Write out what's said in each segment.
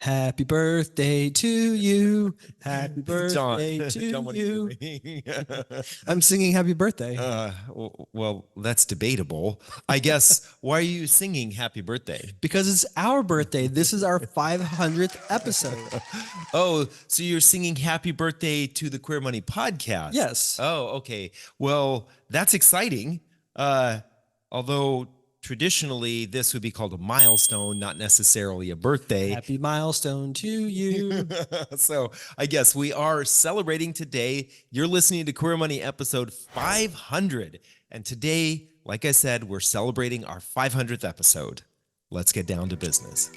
Happy birthday to you. Happy birthday John, to what are you. doing? I'm singing happy birthday. Well, that's debatable. I guess. Why are you singing happy birthday? Because it's our birthday. This is our 500th episode. Oh, so you're singing happy birthday to the Queer Money podcast? Yes. Oh, okay. Well, that's exciting. Although traditionally this would be called a milestone, not necessarily a birthday. Happy milestone to you. So I guess we are celebrating today. You're listening to Queer Money episode 500. And today, like I said, we're celebrating our 500th episode. Let's get down to business.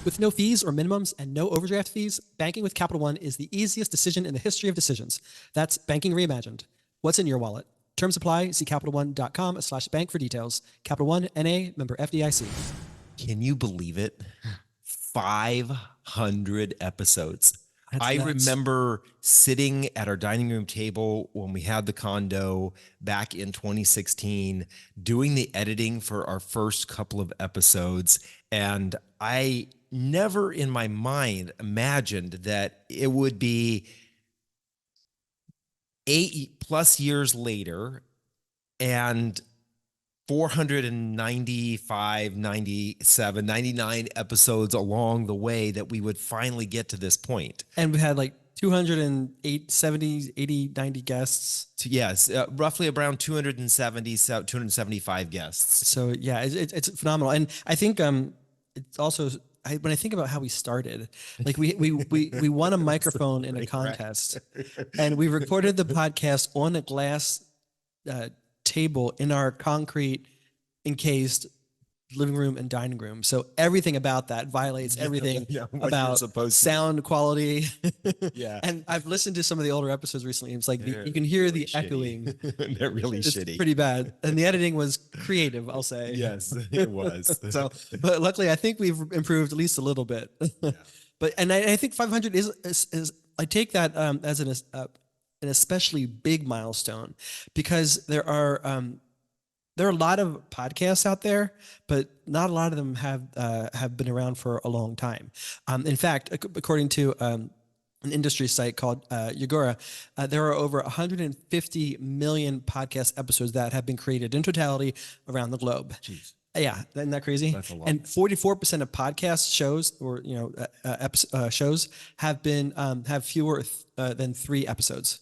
With no fees or minimums and no overdraft fees, banking with Capital One is the easiest decision in the history of decisions. That's banking reimagined. What's in your wallet? Terms apply. See CapitalOne.com/bank for details. Capital One, N.A., member FDIC. Can you believe it? 500 episodes. I remember sitting at our dining room table when we had the condo back in 2016, doing the editing for our first couple of episodes. And I never in my mind imagined that it would be 8+ years later and 495, 97, 99 episodes along the way that we would finally get to this point. And we had like 208, 70, 80, 90 guests. Yes, roughly around 270, 275 guests. So yeah, it's phenomenal. And I think it's also, when I think about how we started, like we won a microphone in a contest, and we recorded the podcast on a glass table in our concrete encased living room and dining room. So everything about that violates everything about sound quality. Yeah. And I've listened to some of the older episodes recently. It's like you can hear really the echoing. They're really it's shitty. Pretty bad. And the editing was creative, I'll say. Yes, it was. So, but luckily I think we've improved at least a little bit. Yeah. But, and I think 500 is I take that as an especially big milestone, because there are a lot of podcasts out there, but not a lot of them have been around for a long time. In fact, according to an industry site called Yagora, there are over 150 million podcast episodes that have been created in totality around the globe. Jeez. Yeah, isn't that crazy? That's a lot. And 44% of podcast shows, or shows, have fewer than 3 episodes.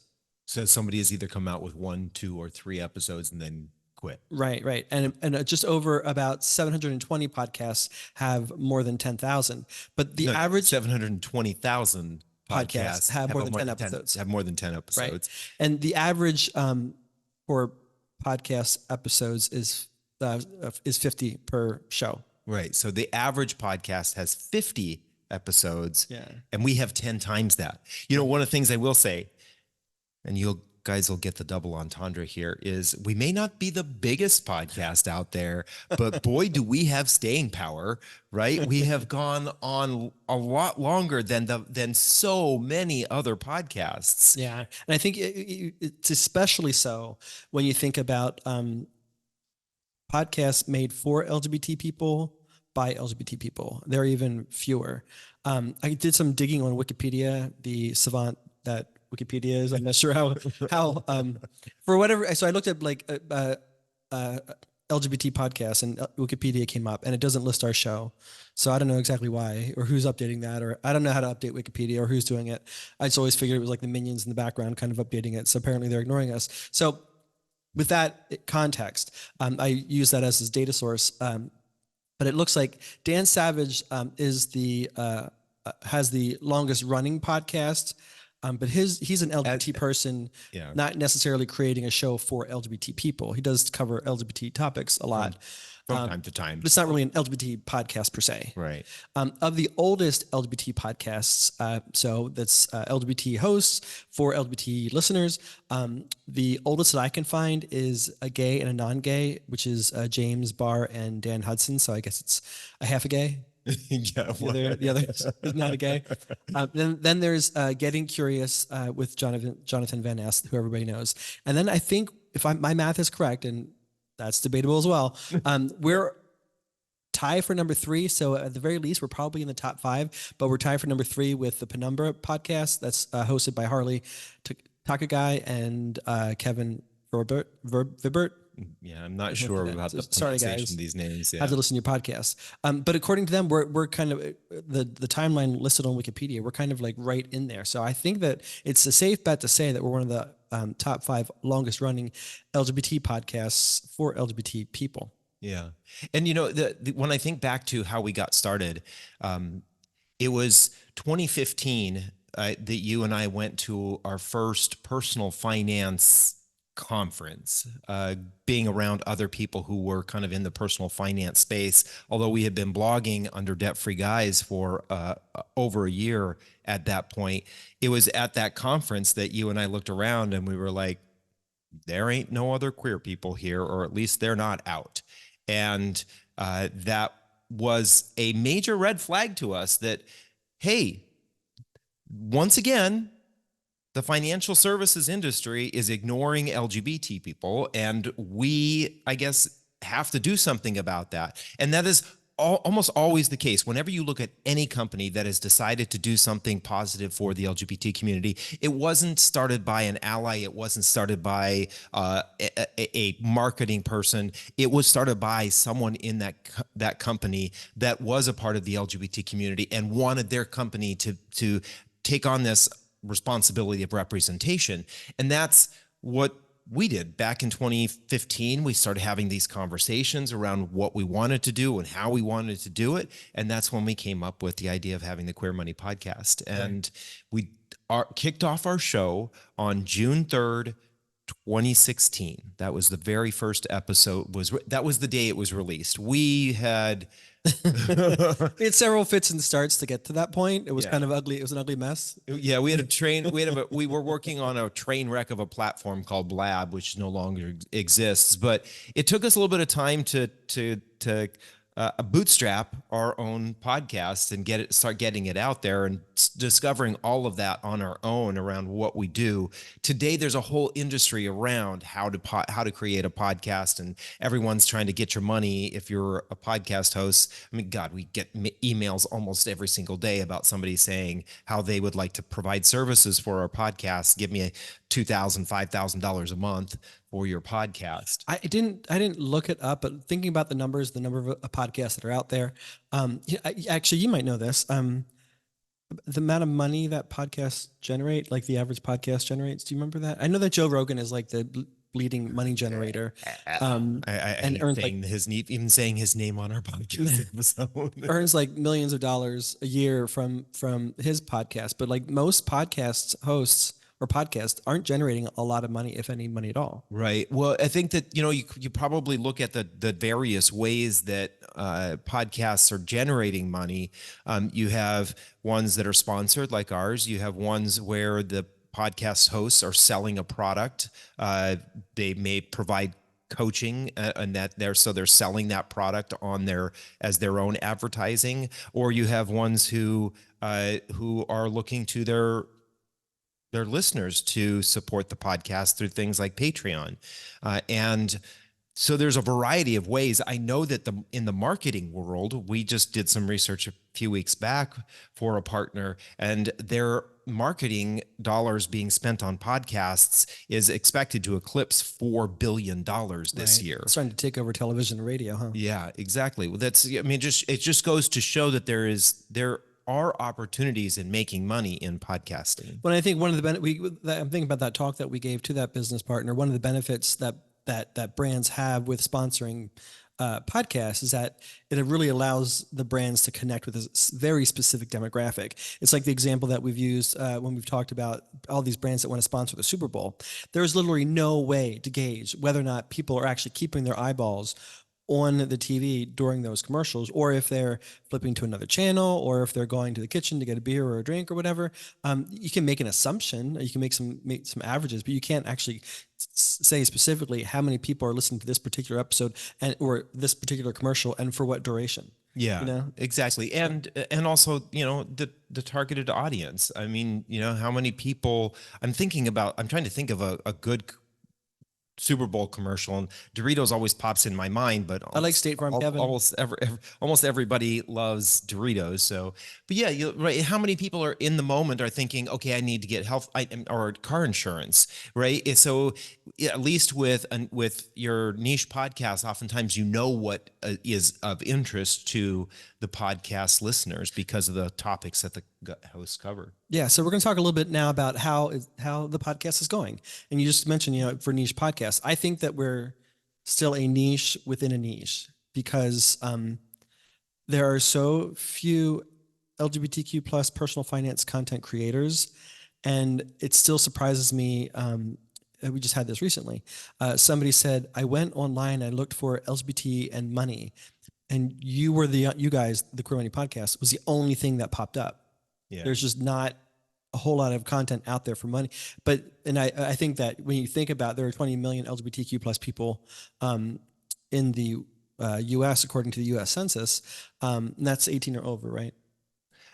So somebody has either come out with 1, 2, or 3 episodes and then quit. Right. And just over about 720 podcasts have more than 10,000. But the average 720,000 podcasts have more than 10 episodes. Have more than 10 episodes. Right. And the average for podcast episodes is 50 per show. Right. So the average podcast has 50 episodes. Yeah. And we have 10 times that. One of the things I will say, and you guys will get the double entendre here, is we may not be the biggest podcast out there, but boy, do we have staying power, right? We have gone on a lot longer than so many other podcasts. Yeah. And I think it's especially so when you think about podcasts made for LGBT people by LGBT people. There are even fewer. I did some digging on Wikipedia, the savant that Wikipedia is. I'm not sure how for whatever. So I looked at like LGBT podcasts, and Wikipedia came up, and it doesn't list our show. So I don't know exactly why, or who's updating that, or I don't know how to update Wikipedia, or who's doing it. I just always figured it was like the minions in the background kind of updating it. So apparently they're ignoring us. So with that context, I use that as his data source. But it looks like Dan Savage has the longest running podcast. But he's an LGBT person, not necessarily creating a show for LGBT people. He does cover LGBT topics a lot. From time to time. But it's not really an LGBT podcast per se. Right. Of the oldest LGBT podcasts, so that's LGBT hosts for LGBT listeners, the oldest that I can find is a gay and a non-gay, which is James Barr and Dan Hudson. So I guess it's a half a gay. Yeah, the other is not a gay. Then there's Getting Curious with Jonathan Van Ness, who everybody knows. And then I think my math is correct, and that's debatable as well, we're tied for number 3. So at the very least, we're probably in the top 5, but we're tied for number 3 with the Penumbra podcast that's hosted by Harley Takagai and Kevin Vibert. Yeah, I'm not sure about the Sorry, pronunciation guys. of these names. I have to listen to your podcast. But according to them, we're kind of the timeline listed on Wikipedia. We're kind of like right in there. So I think that it's a safe bet to say that we're one of the top 5 longest running LGBT podcasts for LGBT people. Yeah. And, you know, when I think back to how we got started, it was 2015 that you and I went to our first personal finance conference, being around other people who were kind of in the personal finance space. Although we had been blogging under Debt Free Guys for over a year at that point, it was at that conference that you and I looked around and we were like, there ain't no other queer people here, or at least they're not out. And that was a major red flag to us that, hey, once again, the financial services industry is ignoring LGBT people, and we, I guess, have to do something about that. And that is almost always the case. Whenever you look at any company that has decided to do something positive for the LGBT community, it wasn't started by an ally. It wasn't started by a marketing person. It was started by someone in that company that was a part of the LGBT community and wanted their company to take on this responsibility of representation. And that's what we did back in 2015. We started having these conversations around what we wanted to do and how we wanted to do it. And that's when we came up with the idea of having the Queer Money podcast. And we kicked off our show on June 3rd, 2016. That was the very first episode. That was the day it was released. We had We had several fits and starts to get to that point. It was kind of ugly. It was an ugly mess. Yeah, we had a train. We were working on a train wreck of a platform called Blab, which no longer exists. But it took us a little bit of time to bootstrap our own podcast and start getting it out there and discovering all of that on our own around what we do. Today, there's a whole industry around how to create a podcast, and everyone's trying to get your money if you're a podcast host. I mean, God, we get emails almost every single day about somebody saying how they would like to provide services for our podcast. Give me $2,000, $5,000 a month for your podcast. I didn't look it up, but thinking about the number of podcasts that are out there, actually, you might know this. The amount of money that podcasts generate, like the average podcast generates. Do you remember that? I know that Joe Rogan is like the leading money generator. I and earns saying even saying his name on our podcast episode. Earns like millions of dollars a year from his podcast. But like most podcast hosts or podcasts aren't generating a lot of money, if any money at all. Right. Well, I think that, you probably look at the various ways that podcasts are generating money. You have ones that are sponsored like ours. You have ones where the podcast hosts are selling a product. They may provide coaching and so they're selling that product as their own advertising. Or you have ones who are looking to their listeners to support the podcast through things like Patreon. And so there's a variety of ways. I know that in the marketing world, we just did some research a few weeks back for a partner, and their marketing dollars being spent on podcasts is expected to eclipse $4 billion this year. It's trying to take over television and radio, huh? Yeah, exactly. Well, it just goes to show that there are opportunities in making money in podcasting. Well, I think one of the I'm thinking about that talk that we gave to that business partner. One of the benefits that brands have with sponsoring podcasts is that it really allows the brands to connect with a very specific demographic. It's like the example that we've used when we've talked about all these brands that want to sponsor the Super Bowl. There's literally no way to gauge whether or not people are actually keeping their eyeballs on the TV during those commercials, or if they're flipping to another channel, or if they're going to the kitchen to get a beer or a drink or whatever. You can make an assumption, you can make some averages, but you can't actually say specifically how many people are listening to this particular episode or this particular commercial and for what duration. Yeah, exactly. And also, the targeted audience. I mean, how many people I'm trying to think of a good Super Bowl commercial, and Doritos always pops in my mind, but I like State Farm, Kevin. almost everybody loves Doritos. So, but yeah, right. How many people are in the moment are thinking, okay, I need to get health or car insurance, right? So, yeah, at least with your niche podcast, oftentimes you know what is of interest to the podcast listeners because of the topics that the hosts cover. Yeah, so we're going to talk a little bit now about how the podcast is going. And you just mentioned, for niche podcasts, I think that we're still a niche within a niche because there are so few LGBTQ plus personal finance content creators, and it still surprises me. We just had this recently. Somebody said, "I went online, I looked for LGBT and money, and you guys, the Queer Money podcast, was the only thing that popped up." Yeah. There's just not a whole lot of content out there for money. And I think that when you think about, there are 20 million LGBTQ plus people in the US, according to the US Census, and that's 18 or over, right?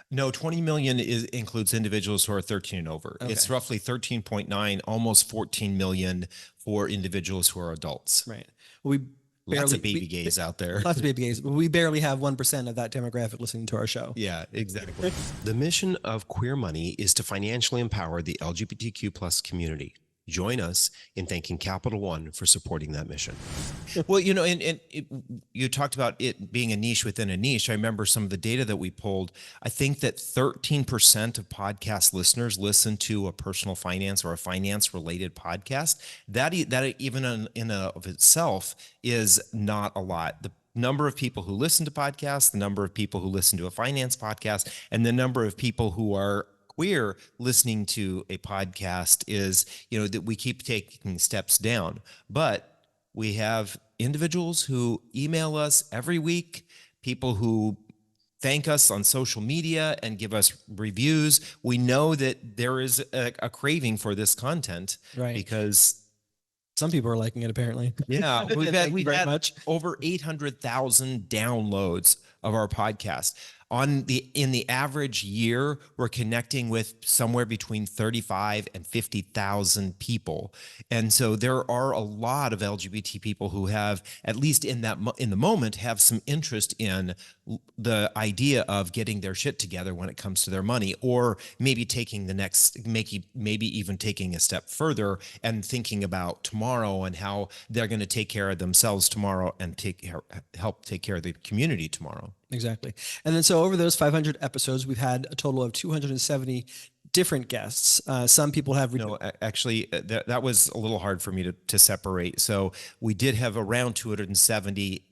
No, 20 million includes individuals who are 13 and over. Okay. It's roughly 13.9, almost 14 million for individuals who are adults. Right. Well, lots of baby gays out there. Lots of baby gays. But we barely have 1% of that demographic listening to our show. Yeah, exactly. The mission of Queer Money is to financially empower the LGBTQ plus community. Join us in thanking Capital One for supporting that mission. Well, you talked about it being a niche within a niche. I remember some of the data that we pulled. I think that 13% of podcast listeners listen to a personal finance or a finance related podcast. That even in and of itself is not a lot. The number of people who listen to podcasts, the number of people who listen to a finance podcast, and the number of people who are queer listening to a podcast is, that we keep taking steps down. But we have individuals who email us every week, people who thank us on social media and give us reviews. We know that there is a craving for this content, right? Because some people are liking it, apparently. Yeah, we've had over 800,000 downloads of our podcast. In the average year, we're connecting with somewhere between 35 and 50,000 people. And so there are a lot of LGBT people who have, at least in the moment, have some interest in the idea of getting their shit together when it comes to their money, or maybe taking the next, maybe even taking a step further and thinking about tomorrow and how they're going to take care of themselves tomorrow and help take care of the community tomorrow. Exactly. And then so over those 500 episodes, we've had a total of 270 different guests. Some people have... No, actually, that was a little hard for me to separate. So we did have around 270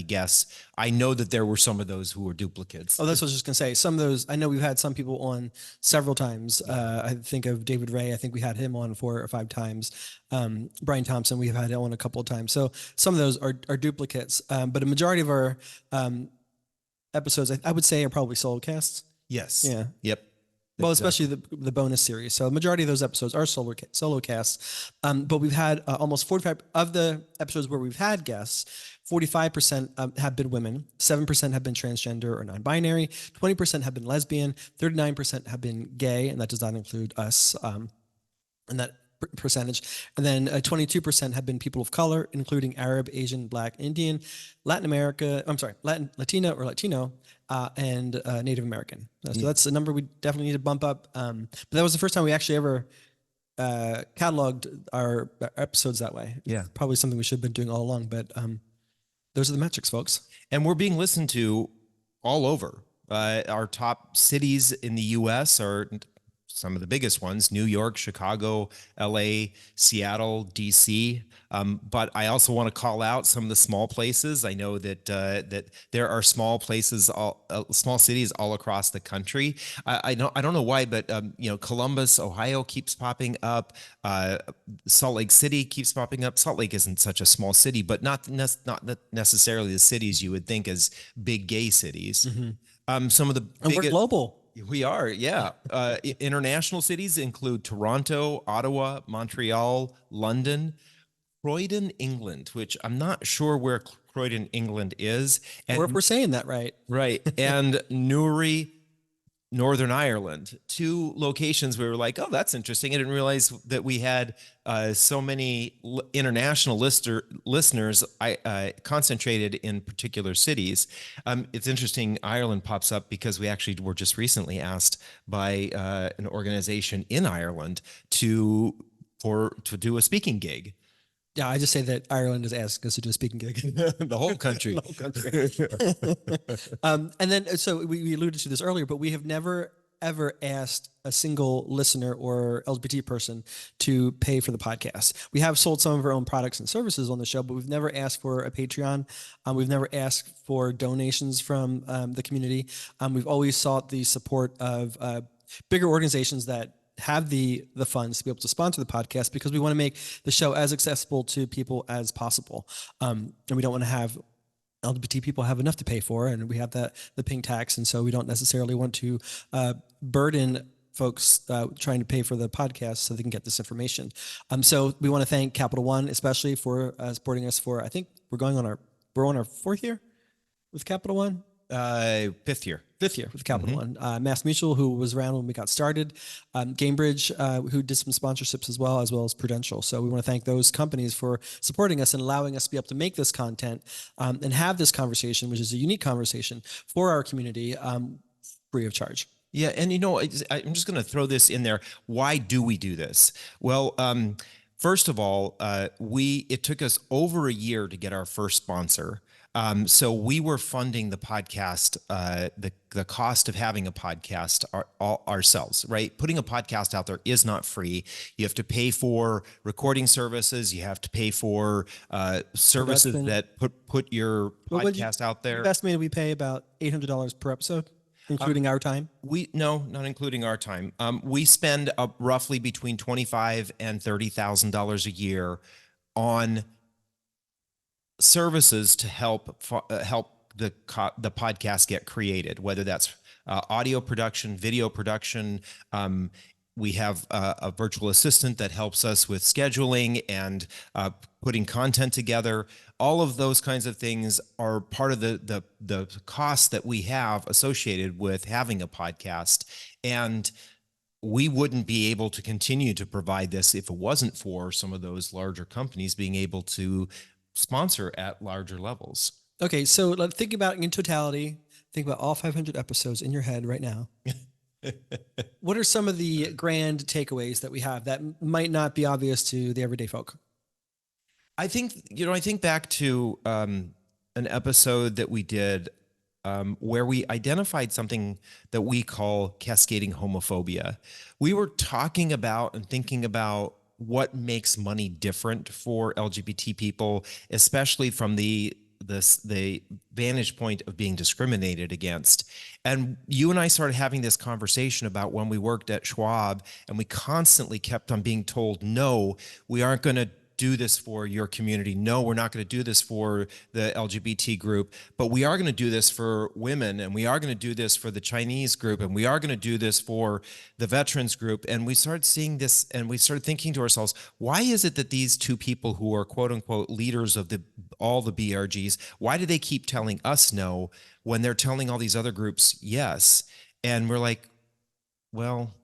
guests. I know that there were some of those who were duplicates. Oh, that's what I was just going to say. Some of those, I know we've had some people on several times. I think of David Ray. I think we had him on 4 or 5 times. Brian Thompson, we've had him on a couple of times. So some of those are duplicates. But a majority of our episodes, I would say, are probably solo casts. Yes. Yeah. Yep. Well, especially the bonus series. So the majority of those episodes are solo casts. But we've had almost 45 of the episodes where we've had guests. 45% have been women, 7% have been transgender or non-binary, 20% have been lesbian, 39% have been gay, and that does not include us in that percentage. And then 22% have been people of color, including Arab, Asian, Black, Indian, Latino, and Native American. So that's a number we definitely need to bump up. But that was the first time we actually ever cataloged our episodes that way. Yeah. Probably something we should have been doing all along, but those are the metrics, folks. And we're being listened to all over. Our top cities in the U.S. are some of the biggest ones: New York, Chicago, LA, Seattle, DC. But I also want to call out some of the small places. I know that that there are small places, small cities all across the country. I don't know why, but Columbus, Ohio keeps popping up. Salt Lake City keeps popping up. Salt Lake isn't such a small city, but not necessarily the cities you would think as big gay cities. Mm-hmm. Some of the and we're global. We are, yeah. International cities include Toronto, Ottawa, Montreal, London, Croydon, England, which I'm not sure where Croydon, England is. Or if we're saying that right. Right. And Newry, Northern Ireland, two locations we were like, oh, that's interesting. I didn't realize that we had so many international listeners concentrated in particular cities. It's interesting, Ireland pops up because we actually were just recently asked by an organization in Ireland to do a speaking gig. Yeah, I just say that Ireland is asking us to do a speaking gig. The whole country. The whole country. And then, so we alluded to this earlier, but we have never ever asked a single listener or LGBT person to pay for the podcast. We have sold some of our own products and services on the show, but we've never asked for a Patreon. We've never asked for donations from the community. We've always sought the support of bigger organizations that have the funds to be able to sponsor the podcast, because we want to make the show as accessible to people as possible. And we don't want to have LGBT people have enough to pay for, and we have the pink tax. And so we don't necessarily want to burden folks trying to pay for the podcast so they can get this information. So we want to thank Capital One, especially for supporting us for, I think we're on our fourth year with Capital One. Fifth year With Capital One. Mass Mutual, who was around when we got started, Gamebridge, who did some sponsorships as well as Prudential. So we want to thank those companies for supporting us and allowing us to be able to make this content and have this conversation, which is a unique conversation for our community, free of charge. Yeah, and I'm just going to throw this in there. Why do we do this? Well, first of all, it took us over a year to get our first sponsor. So we were funding the podcast, the cost of having a podcast ourselves, right? Putting a podcast out there is not free. You have to pay for recording services. You have to pay for services that put your podcast out there. Estimated we pay about $800 per episode, including our time. No, not including our time. We spend roughly between $25,000 and $30,000 a year on services to help the podcast get created, whether that's audio production, video production. We have a virtual assistant that helps us with scheduling and putting content together. All of those kinds of things are part of the costs that we have associated with having a podcast. And we wouldn't be able to continue to provide this if it wasn't for some of those larger companies being able to sponsor at larger levels. Okay, so let's think about in totality, think about all 500 episodes in your head right now. What are some of the grand takeaways that we have that might not be obvious to the everyday folk? I think back to an episode that we did where we identified something that we call cascading homophobia. We were talking about and thinking about what makes money different for LGBT people, especially from the vantage point of being discriminated against. And you and I started having this conversation about when we worked at Schwab, and we constantly kept on being told, no, we aren't going to do this for your community. No, we're not going to do this for the LGBT group, but we are going to do this for women, and we are going to do this for the Chinese group, and we are going to do this for the veterans group. And we started seeing this, and we started thinking to ourselves, why is it that these two people who are quote unquote leaders of all the BRGs, why do they keep telling us no when they're telling all these other groups yes? And we're like, well,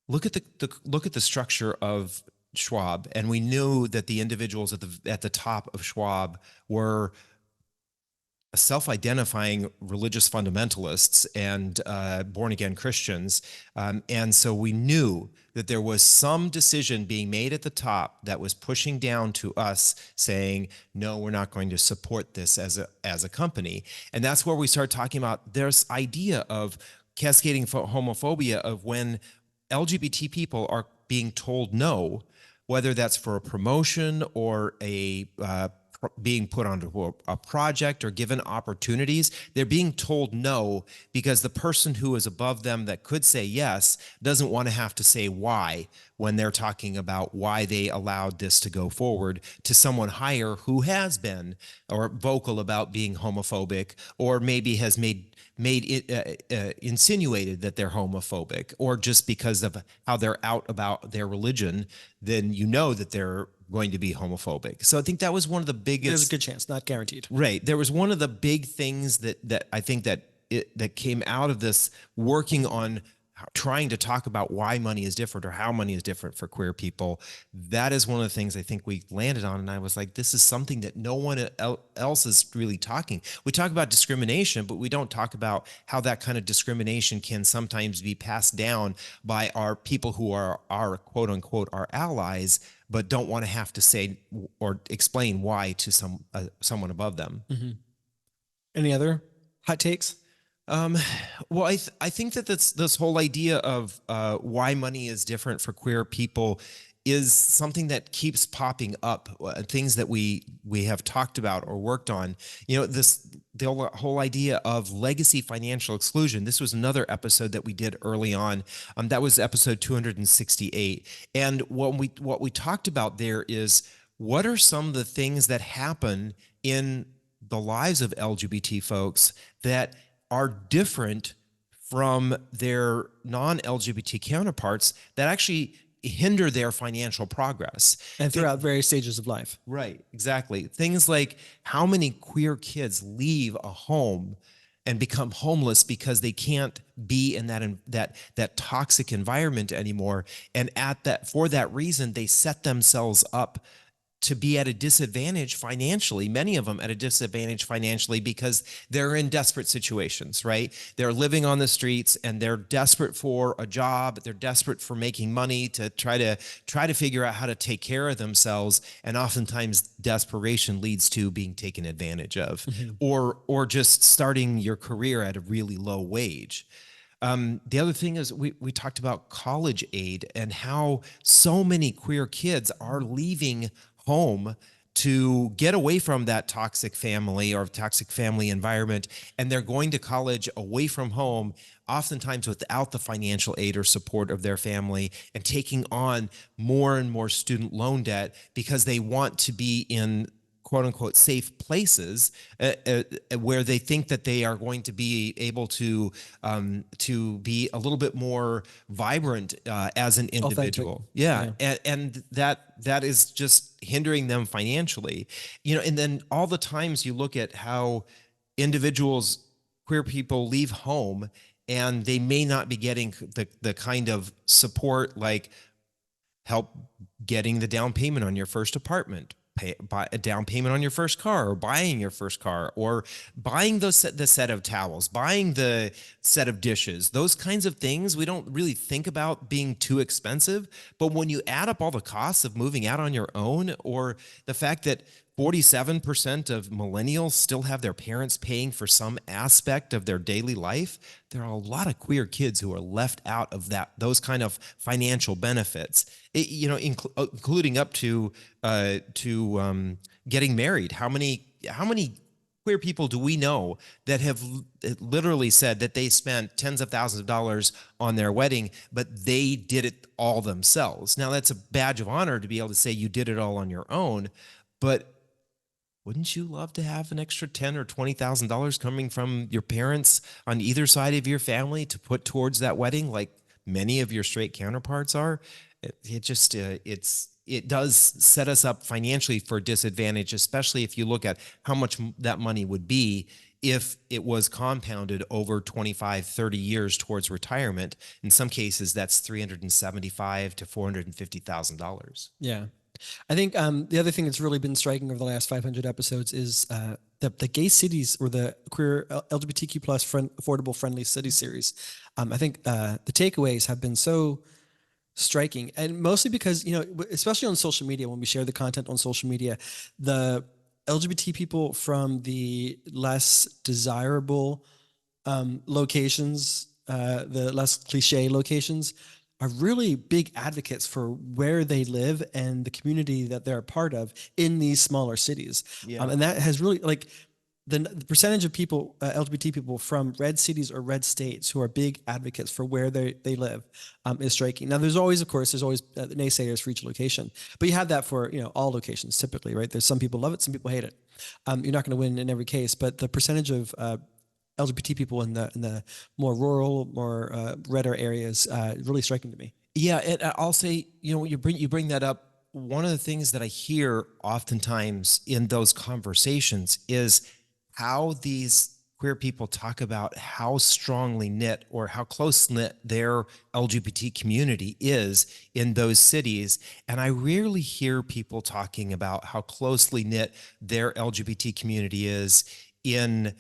look at the structure of Schwab, and we knew that the individuals at the top of Schwab were self-identifying religious fundamentalists and born-again Christians, and so we knew that there was some decision being made at the top that was pushing down to us, saying, "No, we're not going to support this as a company." And that's where we start talking about this idea of cascading homophobia, of when LGBT people are being told no, whether that's for a promotion or being put onto a project or given opportunities. They're being told no because the person who is above them that could say yes doesn't want to have to say why when they're talking about why they allowed this to go forward to someone higher who has been or vocal about being homophobic, or maybe has insinuated that they're homophobic, or just because of how they're out about their religion, then you know that they're going to be homophobic. So I think that was one of the biggest. There's a good chance, not guaranteed. Right. There was one of the big things that I think that that came out of this working on trying to talk about why money is different or how money is different for queer people. That is one of the things I think we landed on. And I was like, this is something that no one else is really talking. We talk about discrimination, but we don't talk about how that kind of discrimination can sometimes be passed down by our people who are our quote unquote, our allies, but don't want to have to say or explain why to someone above them. Mm-hmm. Any other hot takes? Well, I think that this whole idea of why money is different for queer people is something that keeps popping up. Things that we have talked about or worked on. The whole idea of legacy financial exclusion. This was another episode that we did early on. That was episode 268. And what we talked about there is what are some of the things that happen in the lives of LGBT folks that are different from their non-LGBT counterparts that actually hinder their financial progress. And throughout various stages of life. Right, exactly. Things like how many queer kids leave a home and become homeless because they can't be in that toxic environment anymore. And for that reason, they set themselves up to be at a disadvantage financially, many of them at a disadvantage financially because they're in desperate situations, right? They're living on the streets and they're desperate for a job. They're desperate for making money to try to figure out how to take care of themselves. And oftentimes desperation leads to being taken advantage of, mm-hmm. or just starting your career at a really low wage. The other thing is we talked about college aid and how so many queer kids are leaving home to get away from that toxic family or toxic family environment. And they're going to college away from home, oftentimes without the financial aid or support of their family, and taking on more and more student loan debt because they want to be in quote unquote safe places where they think that they are going to be able to be a little bit more vibrant as an individual. Yeah. And that is just hindering them financially, and then all the times you look at how individuals, queer people leave home and they may not be getting the kind of support like help getting the down payment on your first apartment, buy a down payment on your first car, or buying your first car, or buying the set of towels, buying the set of dishes. Those kinds of things we don't really think about being too expensive. But when you add up all the costs of moving out on your own, or the fact that 47% of millennials still have their parents paying for some aspect of their daily life, there are a lot of queer kids who are left out of those kind of financial benefits, including up to getting married. How many queer people do we know that have literally said that they spent tens of thousands of dollars on their wedding, but they did it all themselves? Now, that's a badge of honor to be able to say you did it all on your own, but wouldn't you love to have an extra $10,000 or $20,000 coming from your parents on either side of your family to put towards that wedding, like many of your straight counterparts are? It does set us up financially for a disadvantage, especially if you look at how much that money would be if it was compounded over 25, 30 years towards retirement. In some cases, that's $375,000 to $450,000. Yeah. I think the other thing that's really been striking over the last 500 episodes is the gay cities, or the queer LGBTQ plus affordable friendly city series. I think the takeaways have been so striking, and mostly because, especially on social media, when we share the content on social media, the LGBT people from the less desirable locations, the less cliche locations, are really big advocates for where they live and the community that they're a part of in these smaller cities. Yeah. And that has really, like, the percentage of people, LGBT people from red cities or red states who are big advocates for where they live is striking. Now, there's always naysayers for each location, but you have that for, all locations typically, right? There's some people love it, some people hate it. You're not going to win in every case, but the percentage of LGBT people in the more rural, more redder areas, really striking to me. Yeah, and I'll say, you bring that up. One of the things that I hear oftentimes in those conversations is how these queer people talk about how strongly knit or how close knit their LGBT community is in those cities. And I rarely hear people talking about how closely knit their LGBT community is in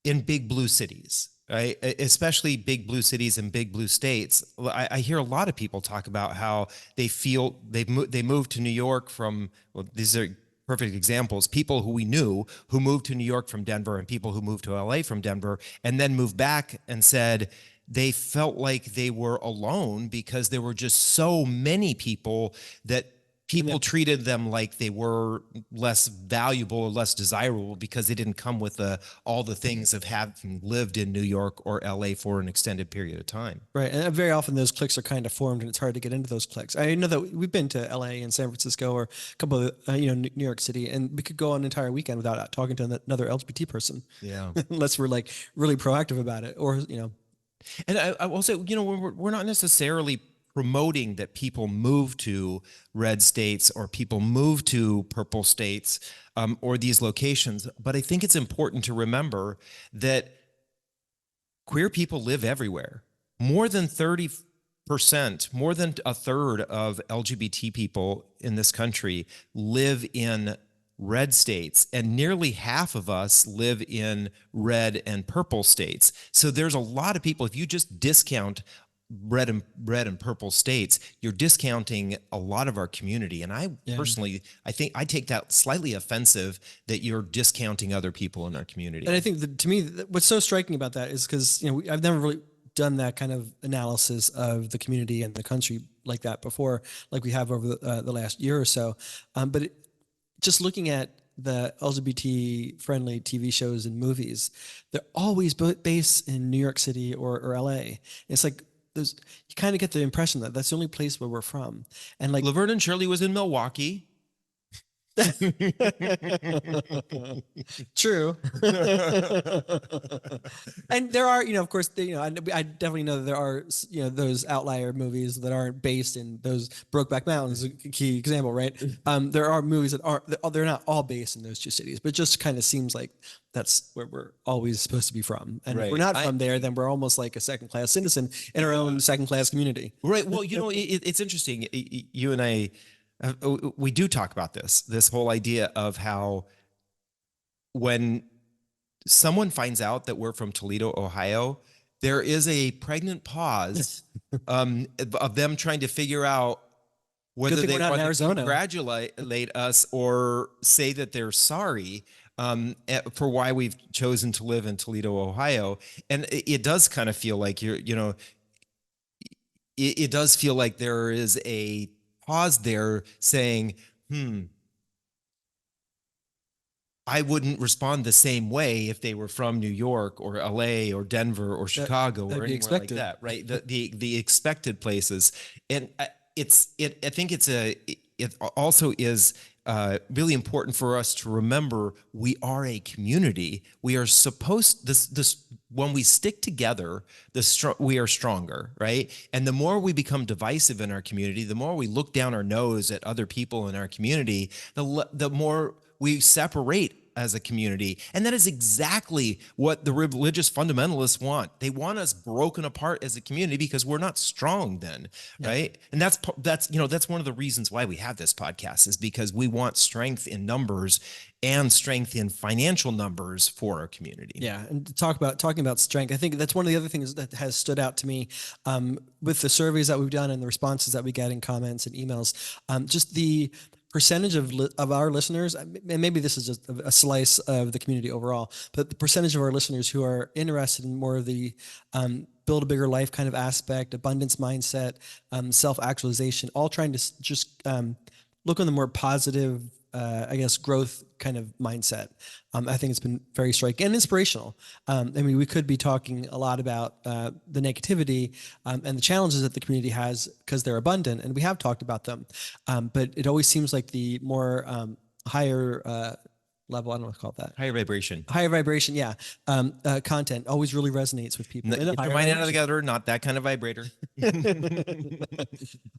big blue cities, right? Especially big blue cities and big blue states. I hear a lot of people talk about how they feel they moved to New York from, well, these are perfect examples, people who we knew who moved to New York from Denver and people who moved to LA from Denver and then moved back and said they felt like they were alone because there were just so many people that people treated them like they were less valuable or less desirable because they didn't come with all the things of having lived in New York or LA for an extended period of time. Right. And very often those cliques are kind of formed and it's hard to get into those cliques. I know that we've been to LA and San Francisco or a couple of, New York City, and we could go on an entire weekend without talking to another LGBT person. Yeah. Unless we're like really proactive about it or, And I will say, we're not necessarily promoting that people move to red states or people move to purple states or these locations. But I think it's important to remember that queer people live everywhere. More than 30%, more than a third of LGBT people in this country live in red states, and nearly half of us live in red and purple states. So there's a lot of people. If you just discount red and purple states, you're discounting a lot of our community. And I personally, I think I take that slightly offensive that you're discounting other people in our community. And I think that, to me, what's so striking about that is because, I've never really done that kind of analysis of the community and the country like that before, like we have over the last year or so. But just looking at the LGBT friendly TV shows and movies, they're always based in New York City or LA. It's like you kind of get the impression that that's the only place where we're from. And like Laverne and Shirley was in Milwaukee. True. And there are, of course, I definitely know that there are, those outlier movies that aren't based in those Brokeback Mountains, a key example, right? There are movies that they're not all based in those two cities, but it just kind of seems like that's where we're always supposed to be from. And if we're not from there, then we're almost like a second-class citizen in our own second-class community. Right. Well, it's interesting. You and I, we do talk about this whole idea of how when someone finds out that we're from Toledo, Ohio, there is a pregnant pause of them trying to figure out whether they want to congratulate us or say that they're sorry for why we've chosen to live in Toledo, Ohio. And it does kind of feel like it does feel like there is a pause there saying, I wouldn't respond the same way if they were from New York or LA or Denver or Chicago or anywhere like that, right? The expected places. And I think it also is really important for us to remember we are a community. We are supposed when we stick together, we are stronger, right? And the more we become divisive in our community, the more we look down our nose at other people in our community, the more we separate as a community. And that is exactly what the religious fundamentalists want. They want us broken apart as a community because we're not strong then, right? And that's one of the reasons why we have this podcast, is because we want strength in numbers and strength in financial numbers for our community. Yeah, and talking about strength, I think that's one of the other things that has stood out to me with the surveys that we've done and the responses that we get in comments and emails. Just the percentage of our listeners, and maybe this is just a slice of the community overall, but the percentage of our listeners who are interested in more of the build a bigger life kind of aspect, abundance mindset, self-actualization, all trying to just look on the more positive, growth kind of mindset. I think it's been very striking and inspirational. We could be talking a lot about the negativity and the challenges that the community has because they're abundant, and we have talked about them. But it always seems like the more higher level, I don't know what to call that. Higher vibration. Higher vibration, yeah. Content always really resonates with people. Get your mind out of together, not that kind of vibrator.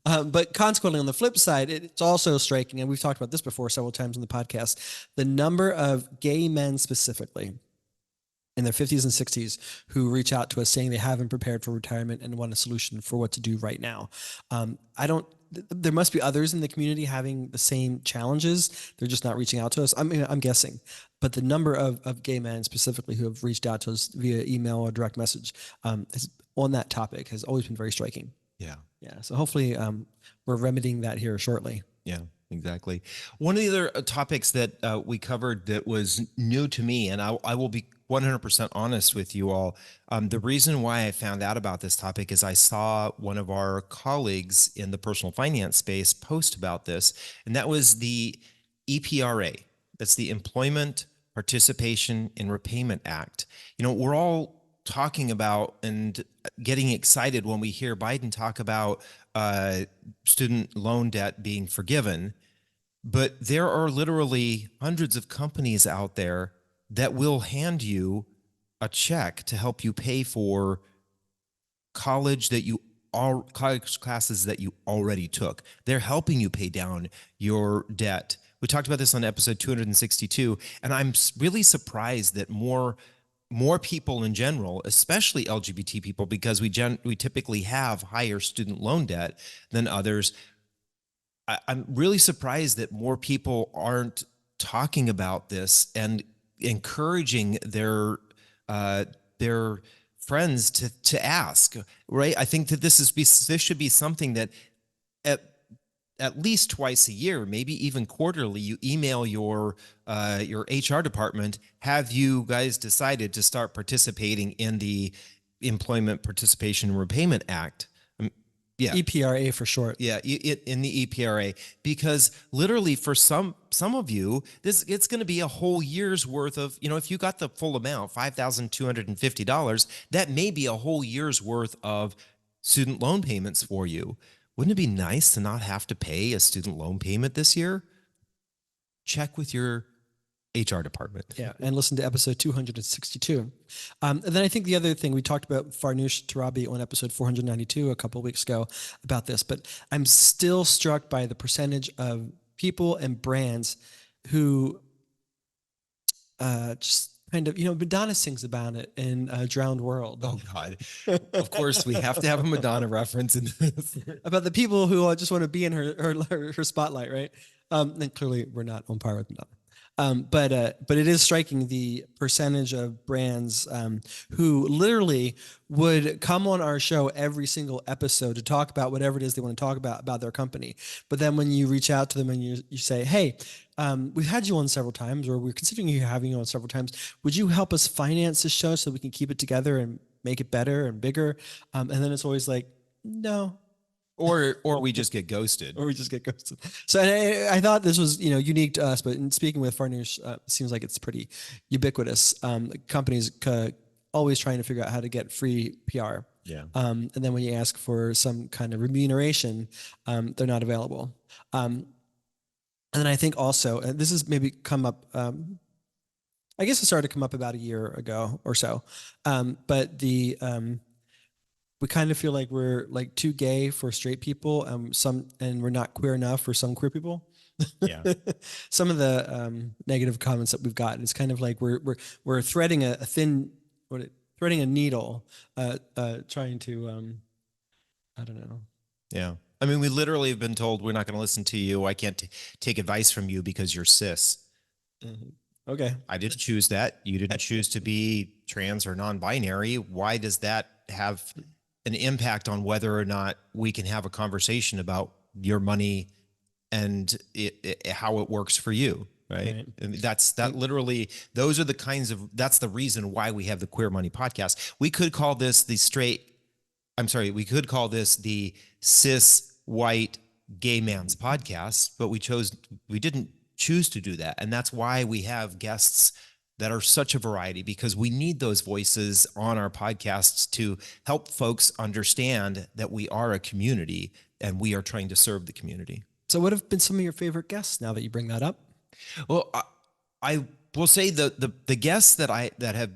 But consequently, on the flip side, it's also striking, and we've talked about this before several times in the podcast, the number of gay men specifically in their 50s and 60s who reach out to us saying they haven't prepared for retirement and want a solution for what to do right now. I don't, there must be others in the community having the same challenges. They're just not reaching out to us. I mean, I'm guessing, but the number of gay men specifically who have reached out to us via email or direct message on that topic has always been very striking. Yeah. Yeah. So hopefully we're remedying that here shortly. Yeah, exactly. One of the other topics that we covered that was new to me, and I will be 100% honest with you all. The reason why I found out about this topic is I saw one of our colleagues in the personal finance space post about this, and that was the EPRA. That's the Employment Participation in Repayment Act. You know, we're all talking about and getting excited when we hear Biden talk about student loan debt being forgiven, but there are literally hundreds of companies out there that will hand you a check to help you pay for college classes that you already took. They're helping you pay down your debt. We talked about this on episode 262, and I'm really surprised that more people in general, especially LGBT people, because we typically have higher student loan debt than others. I'm really surprised that more people aren't talking about this and encouraging their friends to ask, right? I think that this should be something that at least twice a year, maybe even quarterly, you email your HR department. Have you guys decided to start participating in the Employment Participation and Repayment Act? Yeah, EPRA for short. Yeah, in the EPRA, because literally for some of you, it's going to be a whole year's worth of, you know, if you got the full amount, $5,250, that may be a whole year's worth of student loan payments for you. Wouldn't it be nice to not have to pay a student loan payment this year? Check with your HR department. Yeah, and listen to episode 262. And then I think the other thing we talked about Farnoosh Torabi on episode 492 a couple of weeks ago about this, but I'm still struck by the percentage of people and brands who just kind of, you know, Madonna sings about it in Drowned World. Oh God! Of course, we have to have a Madonna reference in this. About the people who just want to be in her spotlight, right? And clearly, we're not on par with Madonna. But it is striking the percentage of brands who literally would come on our show every single episode to talk about whatever it is they want to talk about their company. But then when you reach out to them and you say, hey, we've had you on several times, or we're considering having you on several times. Would you help us finance this show so we can keep it together and make it better and bigger? And then it's always like, no. Or we just get ghosted. So I thought this was, you know, unique to us, but in speaking with Farnoosh, seems like it's pretty ubiquitous. Companies always trying to figure out how to get free PR. Yeah. And then when you ask for some kind of remuneration, they're not available. And then I think also, and this has maybe come up, I guess it started to come up about a year ago or so, but we kind of feel like we're like too gay for straight people, and we're not queer enough for some queer people. Yeah. Some of the negative comments that we've gotten, it's kind of like we're threading threading a needle, trying to, I don't know. Yeah. I mean, we literally have been told we're not going to listen to you. I can't take advice from you because you're cis. Mm-hmm. Okay. I didn't choose that. You didn't choose to be trans or non-binary. Why does that have an impact on whether or not we can have a conversation about your money and how it works for you? Right. And that's literally, those are the kinds of, that's the reason why we have the Queer Money podcast. We could call this the cis white gay man's podcast, but we didn't choose to do that. And that's why we have guests that are such a variety, because we need those voices on our podcasts to help folks understand that we are a community and we are trying to serve the community. So what have been some of your favorite guests now that you bring that up? Well, I will say the guests that have,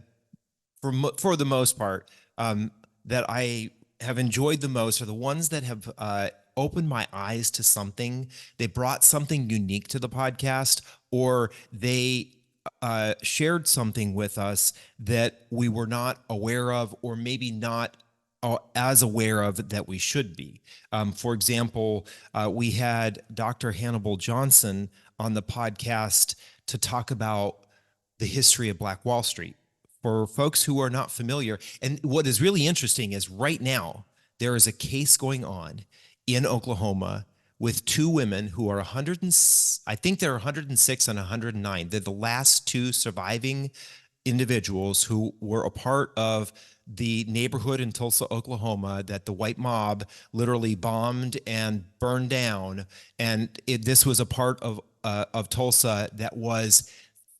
for the most part, that I have enjoyed the most are the ones that have opened my eyes to something. They brought something unique to the podcast, or they shared something with us that we were not aware of, or maybe not as aware of that we should be. For example, we had Dr. Hannibal Johnson on the podcast to talk about the history of Black Wall Street. For folks who are not familiar, and what is really interesting is right now there is a case going on in Oklahoma with two women who are 100 and I think they're 106 and 109. They're the last two surviving individuals who were a part of the neighborhood in Tulsa, Oklahoma, that the white mob literally bombed and burned down. And this was a part of Tulsa that was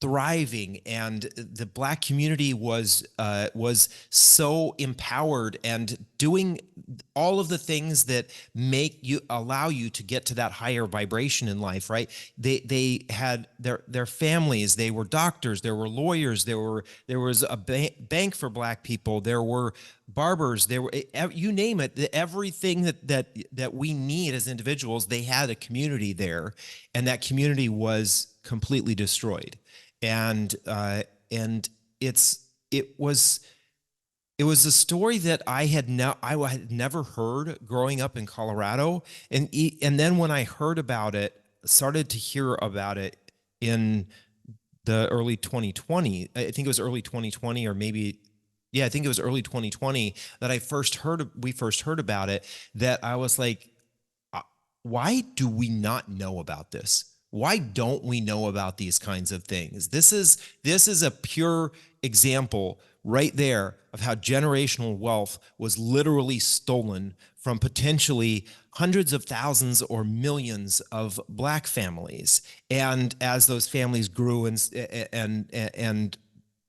thriving, and the Black community was so empowered and doing all of the things that allow you to get to that higher vibration in life, right? They had their families, they were doctors, there were lawyers, there was a bank for Black people, there were barbers, there were, you name it, everything that we need as individuals. They had a community there, and that community was completely destroyed. And it was a story that I had never heard growing up in Colorado, and then when I heard about it, started to hear about it in the early 2020. I think it was early 2020, or maybe, yeah, I think it was early 2020 that we first heard about it. That I was like, why do we not know about this? Why don't we know about these kinds of things? This is a pure example right there of how generational wealth was literally stolen from potentially hundreds of thousands or millions of Black families. And as those families grew and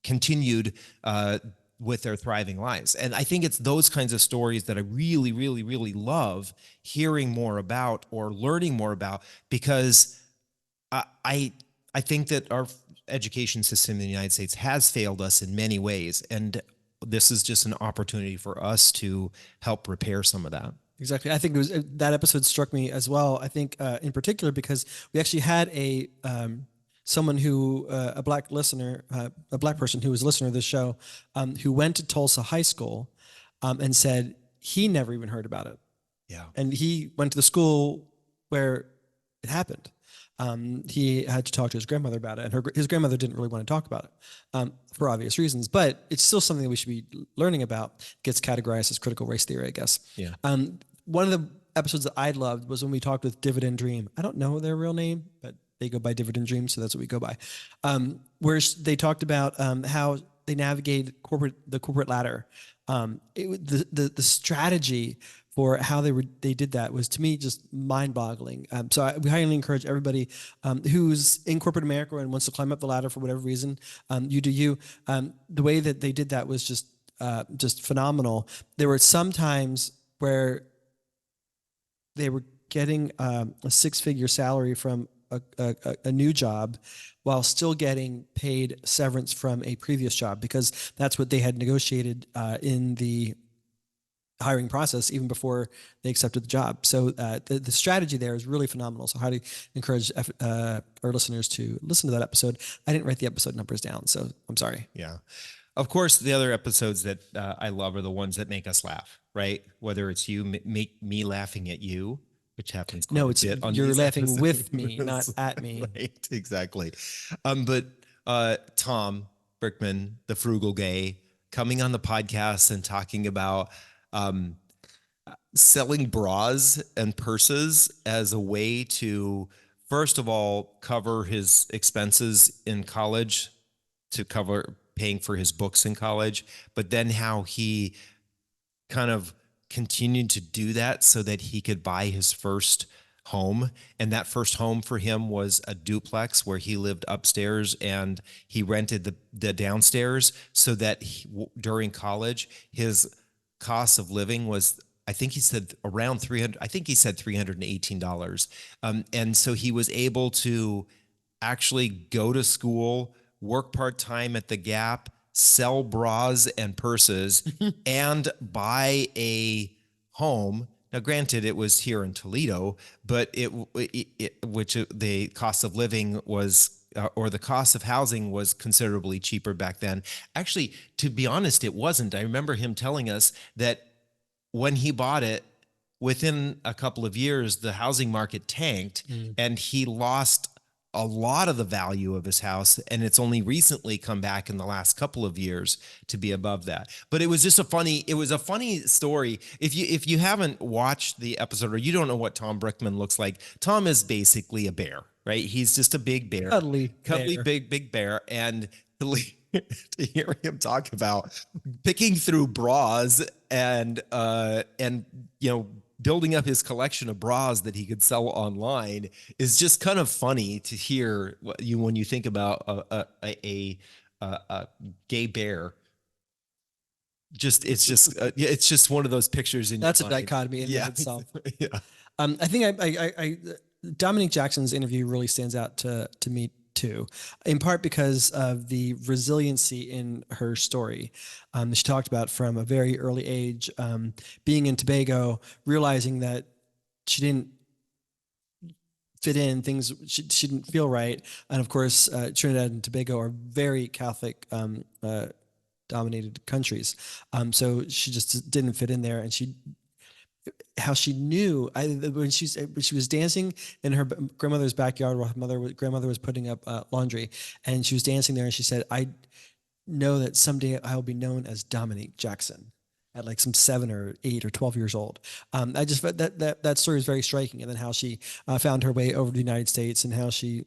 continued with their thriving lives. And I think it's those kinds of stories that I really, really, really love hearing more about or learning more about, because I think that our education system in the United States has failed us in many ways, and this is just an opportunity for us to help repair some of that. Exactly. I think it was that episode struck me as well. I think in particular because we actually had someone who a Black listener, a Black person who was a listener to this show, who went to Tulsa High School, and said he never even heard about it. Yeah. And he went to the school where it happened. He had to talk to his grandmother about it, and his grandmother didn't really want to talk about it for obvious reasons. But it's still something that we should be learning about. It gets categorized as critical race theory, I guess. Yeah. One of the episodes that I loved was when we talked with Dividend Dream. I don't know their real name, but they go by Dividend Dream, so that's what we go by. Where they talked about how they navigate the corporate ladder. The strategy for how they did that was, to me, just mind-boggling. So we highly encourage everybody who's in corporate America and wants to climb up the ladder for whatever reason. You do you. The way that they did that was just phenomenal. There were some times where they were getting a six-figure salary from a new job while still getting paid severance from a previous job, because that's what they had negotiated in the hiring process even before they accepted the job. So the strategy there is really phenomenal. So I highly encourage our listeners to listen to that episode. I didn't write the episode numbers down, so I'm sorry. Yeah. Of course, the other episodes that I love are the ones that make us laugh, right? Whether it's you, make me laughing at you, which happens quite a bit on you're these laughing episodes. with me, not at me. Right, exactly. But Tom Brickman, the frugal gay, coming on the podcast and talking about selling bras and purses as a way to, first of all, cover his expenses in college, to cover paying for his books in college, but then how he kind of continued to do that so that he could buy his first home. And that first home for him was a duplex where he lived upstairs and he rented the downstairs, so that during college, his cost of living was, I think he said around $318. And so he was able to actually go to school, work part-time at the Gap, sell bras and purses, and buy a home. Now, granted, it was here in Toledo, but the cost of living was or the cost of housing was considerably cheaper back then. Actually, to be honest, it wasn't. I remember him telling us that when he bought it, within a couple of years, the housing market tanked and he lost a lot of the value of his house. And it's only recently come back in the last couple of years to be above that. But it was just it was a funny story. If you haven't watched the episode or you don't know what Tom Brickman looks like, Tom is basically a bear, right? He's just a big bear, Cuddly bear. big bear. And to hear him talk about picking through bras and building up his collection of bras that he could sell online is just kind of funny to hear when you think about a gay bear. It's just one of those pictures in That's a your mind. dichotomy in and of itself. Yeah. I think I Dominique Jackson's interview really stands out to me too, in part because of the resiliency in her story. She talked about from a very early age, being in Tobago, realizing that she didn't fit in, things she didn't feel right. And of course, Trinidad and Tobago are very Catholic dominated countries. So she just didn't fit in there. And how she knew when she was dancing in her grandmother's backyard while her grandmother was putting up laundry, and she was dancing there, and she said, "I know that someday I will be known as Dominique Jackson," at like some 7 or 8 or 12 years old. I just that story is very striking, and then how she found her way over to the United States and how she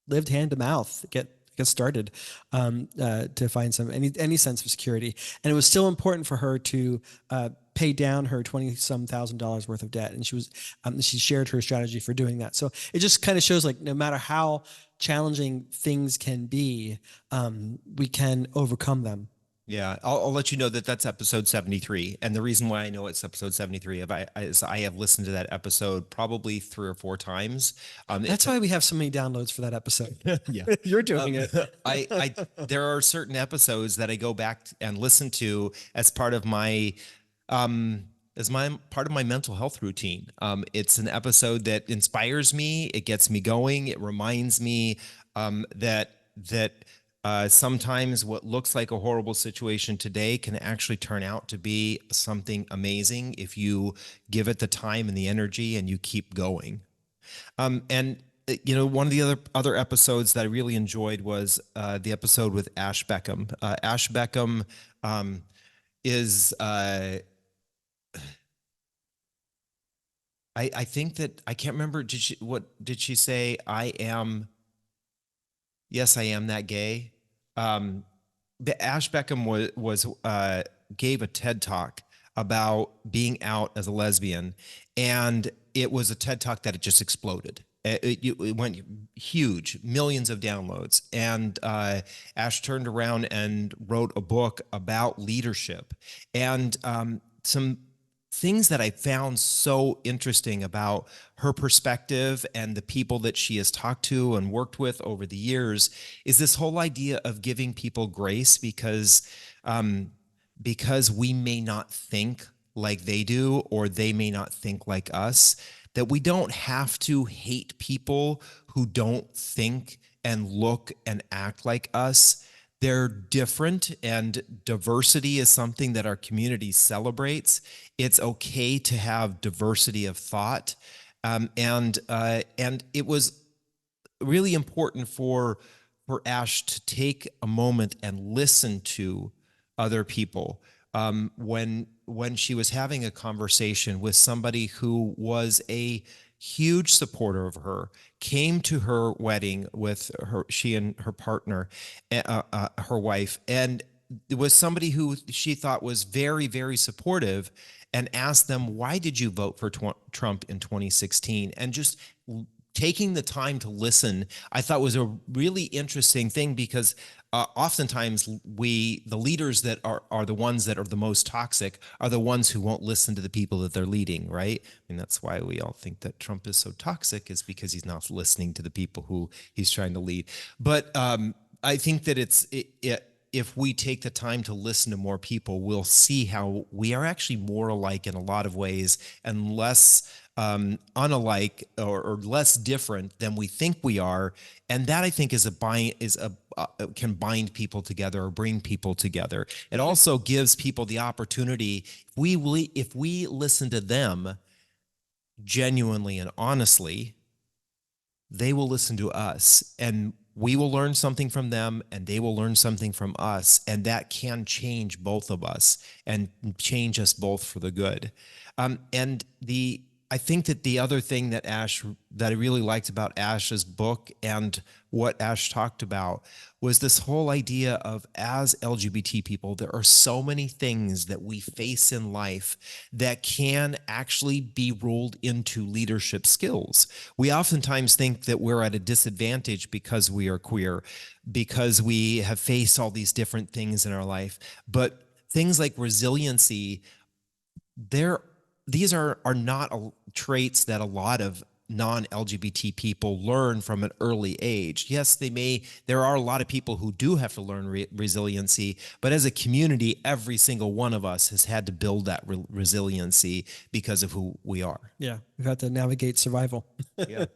lived hand to mouth, get started to find any sense of security. And it was still important for her to pay down her $20-some thousand worth of debt. And she shared her strategy for doing that. So it just kind of shows, like, no matter how challenging things can be, we can overcome them. Yeah, I'll let you know that that's episode 73. And the reason why I know it's episode 73 is I have listened to that episode probably 3 or 4 times. That's why we have so many downloads for that eepisode. Yeah. You're doing it. There are certain episodes that I go back and listen to as part of my mental health routine. It's an episode that inspires me. It gets me going. It reminds me that sometimes what looks like a horrible situation today can actually turn out to be something amazing if you give it the time and the energy and you keep going. And one of the other episodes that I really enjoyed was the episode with Ash Beckham. Ash Beckham is I think that I can't remember. What did she say? Yes, I am that gay. The Ash Beckham was gave a TED Talk about being out as a lesbian, and it was a TED Talk that it just exploded. It went huge, millions of downloads. And Ash turned around and wrote a book about leadership, and some things that I found so interesting about her perspective and the people that she has talked to and worked with over the years is this whole idea of giving people grace because we may not think like they do, or they may not think like us, that we don't have to hate people who don't think and look and act like us. They're different, and diversity is something that our community celebrates. It's okay to have diversity of thought. And it was really important for Ash to take a moment and listen to other people. When she was having a conversation with somebody who was a huge supporter of her, came to her wedding with she and her partner, her wife, and it was somebody who she thought was very, very supportive, and asked them, why did you vote for Trump in 2016? And just taking the time to listen, I thought was a really interesting thing, because oftentimes the leaders that are the ones that are the most toxic are the ones who won't listen to the people that they're leading, right? I mean, that's why we all think that Trump is so toxic, is because he's not listening to the people who he's trying to lead. But I think that if we take the time to listen to more people, we'll see how we are actually more alike in a lot of ways, and less unalike or less different than we think we are, and that I think is can bind people together or bring people together. It also gives people the opportunity, if we listen to them genuinely and honestly, they will listen to us, and we will learn something from them and they will learn something from us, and that can change both of us and change us both for the good. And I think that the other thing that I really liked about Ash's book and what Ash talked about was this whole idea of, as LGBT people, there are so many things that we face in life that can actually be rolled into leadership skills. We oftentimes think that we're at a disadvantage because we are queer, because we have faced all these different things in our life. But things like resiliency, these are not traits that a lot of non-LGBT people learn from an early age. Yes, there are a lot of people who do have to learn resiliency, but as a community, every single one of us has had to build that resiliency because of who we are. Yeah, we've had to navigate survival. Yeah.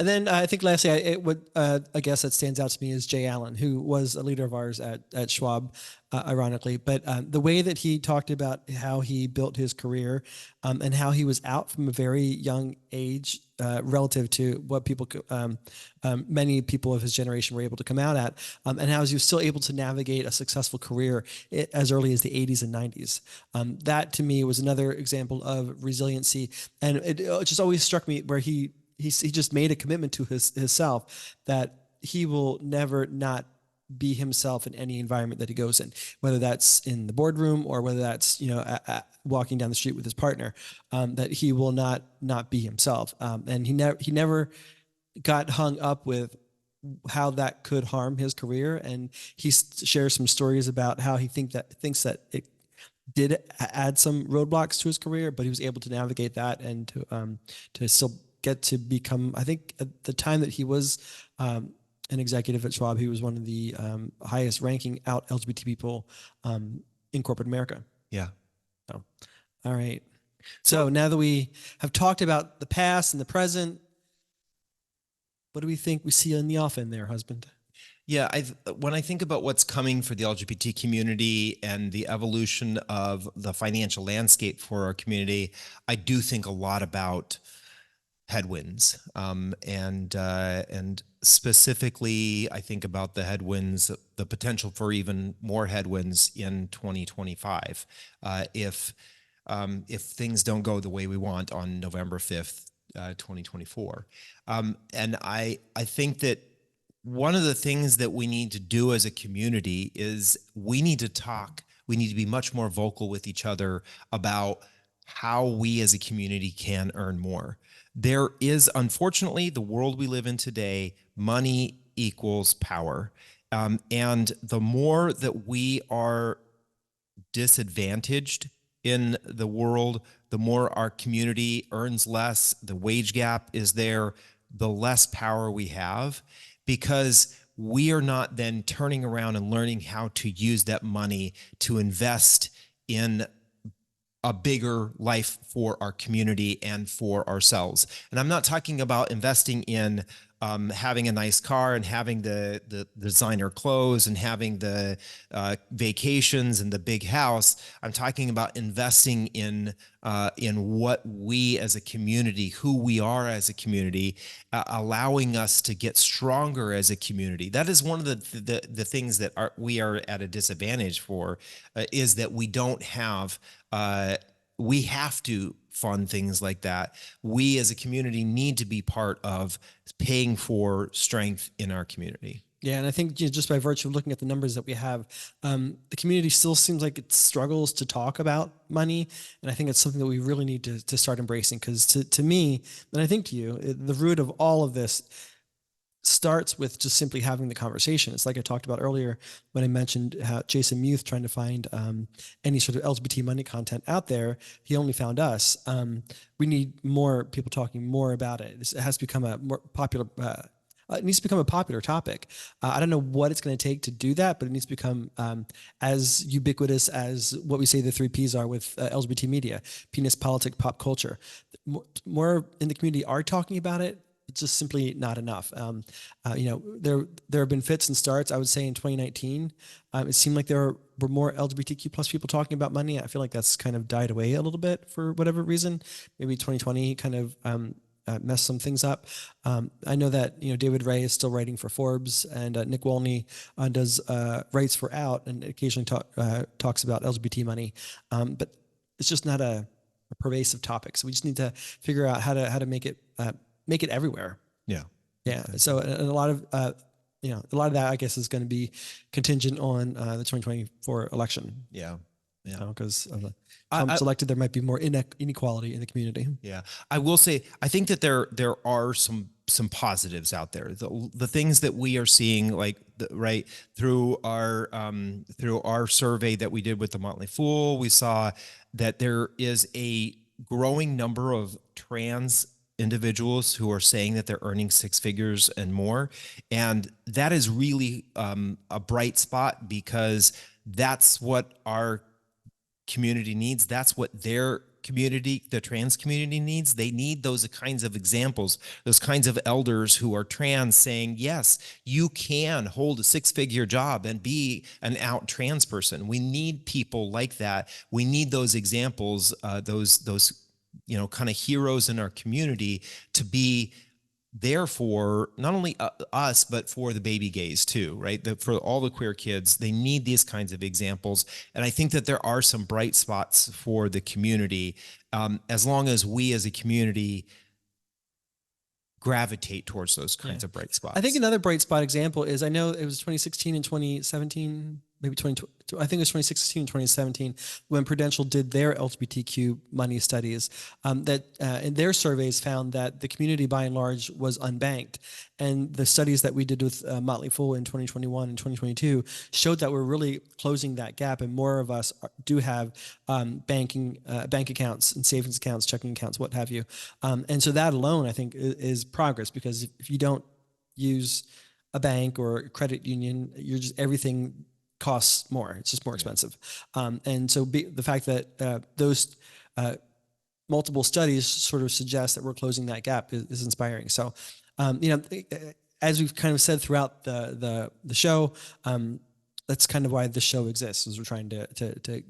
And then I think lastly, I guess that stands out to me is Jay Allen, who was a leader of ours at Schwab, ironically. But the way that he talked about how he built his career and how he was out from a very young age relative to what many people of his generation were able to come out at, and how he was still able to navigate a successful career as early as the 80s and 90s. That to me was another example of resiliency. And it just always struck me where he just made a commitment to himself that he will never not be himself in any environment that he goes in, whether that's in the boardroom or whether that's, walking down the street with his partner, that he will not be himself. And he never got hung up with how that could harm his career. And he shares some stories about how he thinks that it did add some roadblocks to his career, but he was able to navigate that and to still get to become, I think at the time that he was an executive at Schwab, he was one of the highest ranking out LGBT people in corporate America. Yeah. So, all right. So now that we have talked about the past and the present, what do we think we see in the offing there, husband? Yeah, when I think about what's coming for the LGBT community and the evolution of the financial landscape for our community, I do think a lot about headwinds, and specifically, I think about the headwinds, the potential for even more headwinds in 2025, if things don't go the way we want on November 5th, 2024. And I think that one of the things that we need to do as a community is we need to talk. We need to be much more vocal with each other about how we as a community can earn more. There is, unfortunately, the world we live in today, money equals power. And the more that we are disadvantaged in the world, the more our community earns less, the wage gap is there, the less power we have, because we are not then turning around and learning how to use that money to invest in a bigger life for our community and for ourselves. And I'm not talking about investing in having a nice car and having the designer clothes and having the vacations and the big house. I'm talking about investing in what we as a community, who we are as a community, allowing us to get stronger as a community. That is one of the things that we are at a disadvantage for, is that we don't have. We have to fund things like that. We as a community need to be part of paying for strength in our community. Yeah, and I think just by virtue of looking at the numbers that we have, the community still seems like it struggles to talk about money, and I think it's something that we really need to start embracing. Because to me, and I think to you, the root of all of this starts with just simply having the conversation. It's like I talked about earlier when I mentioned how Jason Muth trying to find any sort of LGBT money content out there. He only found us. We need more people talking more about it. It has to become a more popular it needs to become a popular topic. I don't know what it's going to take to do that, but it needs to become as ubiquitous as what we say the three Ps are with LGBT media: penis, politics, pop culture. More in the community are talking about it. It's just simply not enough. There have been fits and starts. I would say in 2019, it seemed like there were more LGBTQ plus people talking about money. I feel like that's kind of died away a little bit for whatever reason. Maybe 2020 kind of messed some things up. I know that David Ray is still writing for Forbes, and Nick Wolny does writes for Out, and occasionally talks about LGBT money, but it's just not a pervasive topic. So we just need to figure out how to make it everywhere. Yeah. Yeah. Okay. So and a lot of that, I guess, is going to be contingent on the 2024 election. Yeah. Yeah. Because Trump's elected, there might be more inequality in the community. Yeah. I will say, I think that there are some positives out there. The things that we are seeing, like right through our survey that we did with the Motley Fool, we saw that there is a growing number of trans individuals who are saying that they're earning six figures and more. And that is really a bright spot, because that's what our community needs. That's what their community, the trans community, needs. They need those kinds of examples, those kinds of elders who are trans saying, yes, you can hold a six-figure job and be an out trans person. We need people like that. We need those examples, those kind of heroes in our community, to be there for not only us, but for the baby gays too, right? For all the queer kids, they need these kinds of examples. And I think that there are some bright spots for the community, as long as we as a community gravitate towards those kinds of bright spots. I think another bright spot example is, I know it was 2016 and 2017, maybe 2020. I think it was 2016 and 2017 when Prudential did their LGBTQ money studies, that in their surveys found that the community by and large was unbanked. And the studies that we did with Motley Fool in 2021 and 2022 showed that we're really closing that gap, and more of us do have bank accounts and savings accounts, checking accounts, what have you. And so that alone, I think, is progress, because if you don't use a bank or a credit union, everything costs more. It's just more expensive. And so the fact that those multiple studies sort of suggest that we're closing that gap is inspiring. So, as we've kind of said throughout the show, that's kind of why this show exists, is we're trying to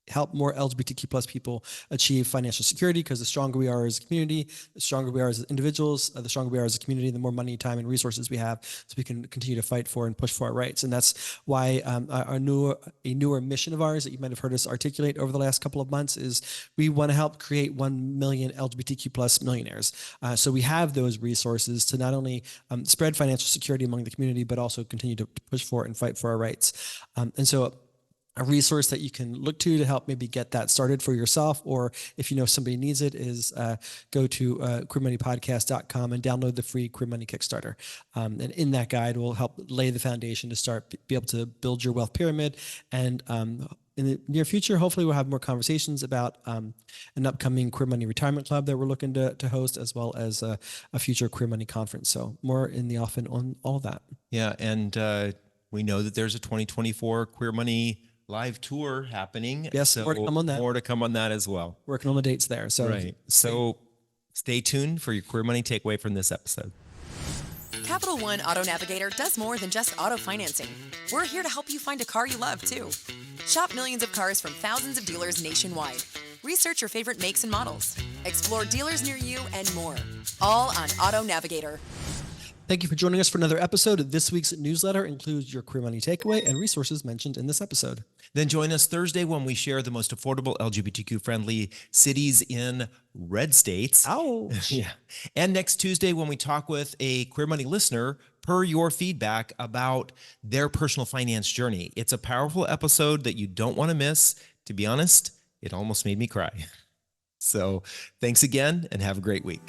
help more LGBTQ plus people achieve financial security, because the stronger we are as a community, the stronger we are as individuals, the stronger we are as a community, the more money, time, and resources we have, so we can continue to fight for and push for our rights. And that's why a newer mission of ours that you might have heard us articulate over the last couple of months is we want to help create 1 million LGBTQ plus millionaires. So we have those resources to not only spread financial security among the community, but also continue to push for and fight for our rights. And so a resource that you can look to help maybe get that started for yourself, or if you know somebody needs it, is go to queermoneypodcast.com and download the free Queer Money Kickstarter. And in that guide will help lay the foundation to be able to build your wealth pyramid. And in the near future, hopefully we'll have more conversations about an upcoming Queer Money Retirement Club that we're looking to host, as well as a future Queer Money conference. So more in the offing on all of that. Yeah, and we know that there's a 2024 Queer Money live tour happening. Yes, so more to come on that. More to come on that as well. Working on the dates there. So right. So stay tuned for your Queer Money takeaway from this episode. Capital One Auto Navigator does more than just auto financing. We're here to help you find a car you love, too. Shop millions of cars from thousands of dealers nationwide. Research your favorite makes and models. Explore dealers near you and more. All on Auto Navigator. Thank you for joining us for another episode. This week's newsletter includes your Queer Money takeaway and resources mentioned in this episode. Then join us Thursday when we share the most affordable LGBTQ-friendly cities in red states. Ouch. Yeah. And next Tuesday when we talk with a Queer Money listener per your feedback about their personal finance journey. It's a powerful episode that you don't want to miss. To be honest, it almost made me cry. So thanks again and have a great week.